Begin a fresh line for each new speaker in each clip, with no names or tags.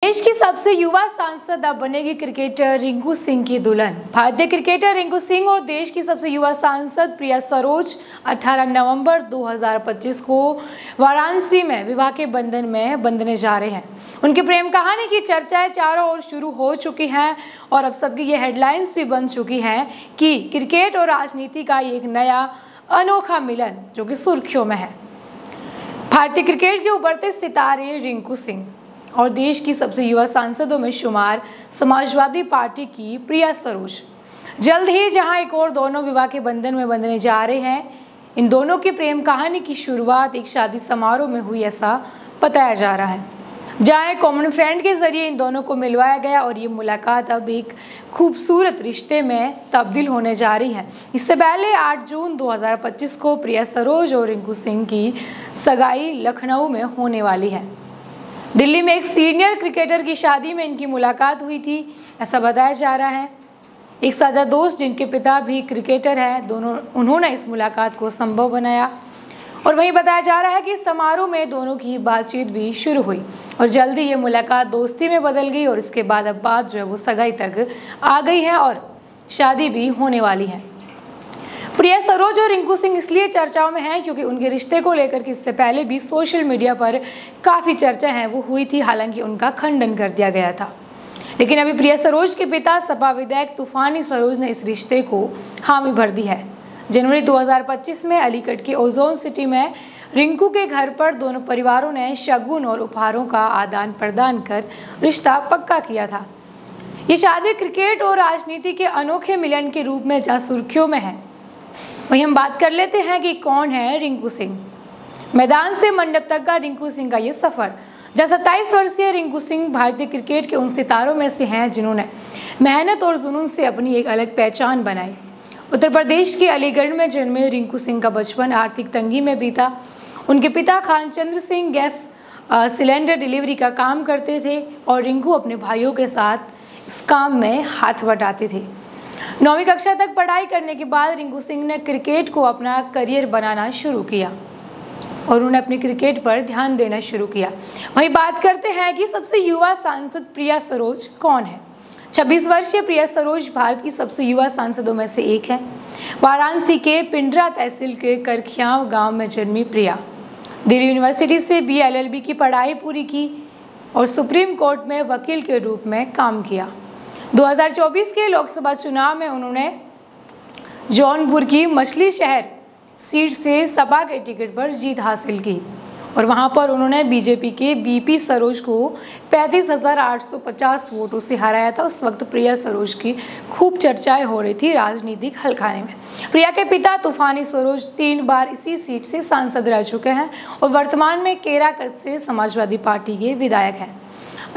देश की सबसे युवा सांसद अब बनेगी क्रिकेटर रिंकू सिंह की दुल्हन। भारतीय क्रिकेटर रिंकू सिंह और देश की सबसे युवा सांसद प्रिया सरोज 18 नवंबर 2025 को वाराणसी में विवाह के बंधन में बंधने जा रहे हैं। उनकी प्रेम कहानी की चर्चाएं चारों ओर शुरू हो चुकी हैं और अब सबकी ये हेडलाइंस भी बन चुकी हैं कि क्रिकेट और राजनीति का एक नया अनोखा मिलन जो कि सुर्खियों में है। भारतीय क्रिकेट के उभरते सितारे रिंकू सिंह और देश की सबसे युवा सांसदों में शुमार समाजवादी पार्टी की प्रिया सरोज जल्द ही जहां एक और दोनों विवाह के बंधन में बंधने जा रहे हैं। इन दोनों की प्रेम कहानी की शुरुआत एक शादी समारोह में हुई ऐसा बताया जा रहा है, जहां एक कॉमन फ्रेंड के जरिए इन दोनों को मिलवाया गया और ये मुलाकात अब एक खूबसूरत रिश्ते में तब्दील होने जा रही है। इससे पहले 8 जून 2025 को प्रिया सरोज और रिंकू सिंह की सगाई लखनऊ में होने वाली है। दिल्ली में एक सीनियर क्रिकेटर की शादी में इनकी मुलाकात हुई थी ऐसा बताया जा रहा है। एक साझा दोस्त जिनके पिता भी क्रिकेटर हैं, उन्होंने इस मुलाकात को संभव बनाया और वहीं बताया जा रहा है कि समारोह में दोनों की बातचीत भी शुरू हुई और जल्दी ये मुलाकात दोस्ती में बदल गई और इसके बाद अब बात जो है वो सगाई तक आ गई है और शादी भी होने वाली है। प्रिया सरोज और रिंकू सिंह इसलिए चर्चाओं में हैं क्योंकि उनके रिश्ते को लेकर के इससे पहले भी सोशल मीडिया पर काफ़ी चर्चा है वो हुई थी, हालांकि उनका खंडन कर दिया गया था। लेकिन अभी प्रिया सरोज के पिता सपा विधायक तूफानी सरोज ने इस रिश्ते को हामी भर दी है। जनवरी 2025 में अलीगढ़ के ओजोन सिटी में रिंकू के घर पर दोनों परिवारों ने शगुन और उपहारों का आदान प्रदान कर रिश्ता पक्का किया था। ये शादी क्रिकेट और राजनीति के अनोखे मिलन के रूप में जहाँ सुर्खियों में है, वहीं हम बात कर लेते हैं कि कौन है रिंकू सिंह। मैदान से मंडप तक का रिंकू सिंह का ये सफर, जहाँ 27 वर्षीय रिंकू सिंह भारतीय क्रिकेट के उन सितारों में से हैं जिन्होंने मेहनत और जुनून से अपनी एक अलग पहचान बनाई। उत्तर प्रदेश के अलीगढ़ में जन्मे रिंकू सिंह का बचपन आर्थिक तंगी में बीता। उनके पिता Khanchandra Singh gas cylinder delivery का काम करते थे और रिंकू अपने भाइयों के साथ इस काम में हाथ बटाते थे। 9वीं कक्षा तक पढ़ाई करने के बाद रिंकू सिंह ने क्रिकेट को अपना करियर बनाना शुरू किया और उन्होंने अपने क्रिकेट पर ध्यान देना शुरू किया। वहीं बात करते हैं कि सबसे युवा सांसद प्रिया सरोज कौन है। 26 वर्षीय प्रिया सरोज भारत की सबसे युवा सांसदों में से एक है। वाराणसी के पिंडरा तहसील के करखियाव गांव में जन्मी प्रिया दिल्ली यूनिवर्सिटी से BA-LLB की पढ़ाई पूरी की और सुप्रीम कोर्ट में वकील के रूप में काम किया। 2024 के लोकसभा चुनाव में उन्होंने जौनपुर की मछली शहर सीट से सपा के टिकट पर जीत हासिल की और वहां पर उन्होंने बीजेपी के BP सरोज को 35,850 वोटों से हराया था। उस वक्त प्रिया सरोज की खूब चर्चाएं हो रही थी राजनीतिक हलखाने में। प्रिया के पिता तूफानी सरोज 3 बार इसी सीट से सांसद रह चुके हैं और वर्तमान में केराकत से समाजवादी पार्टी के विधायक हैं।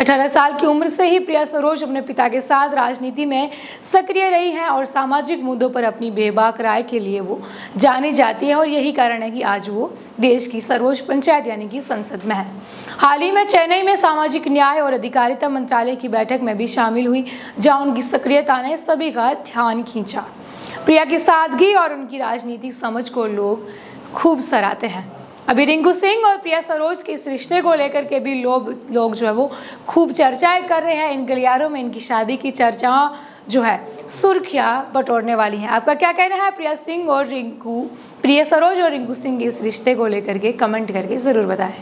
18 साल की उम्र से ही प्रिया सरोज अपने पिता के साथ राजनीति में सक्रिय रही हैं और सामाजिक मुद्दों पर अपनी बेबाक राय के लिए वो जानी जाती है और यही कारण है कि आज वो देश की सर्वोच्च पंचायत यानी कि संसद में है। हाल ही में चेन्नई में सामाजिक न्याय और अधिकारिता मंत्रालय की बैठक में भी शामिल हुई, जहां उनकी सक्रियता ने सभी का ध्यान खींचा। प्रिया की सादगी और उनकी राजनीतिक समझ को लोग खूब सराहते हैं। अभी रिंकू सिंह और प्रिया सरोज के इस रिश्ते को लेकर के भी लोग जो है वो खूब चर्चाएं कर रहे हैं। इन गलियारों में इनकी शादी की चर्चा जो है सुर्खियां बटोरने वाली हैं। आपका क्या कहना है प्रिया सरोज और रिंकू सिंह के इस रिश्ते को लेकर के कमेंट करके ज़रूर बताएं।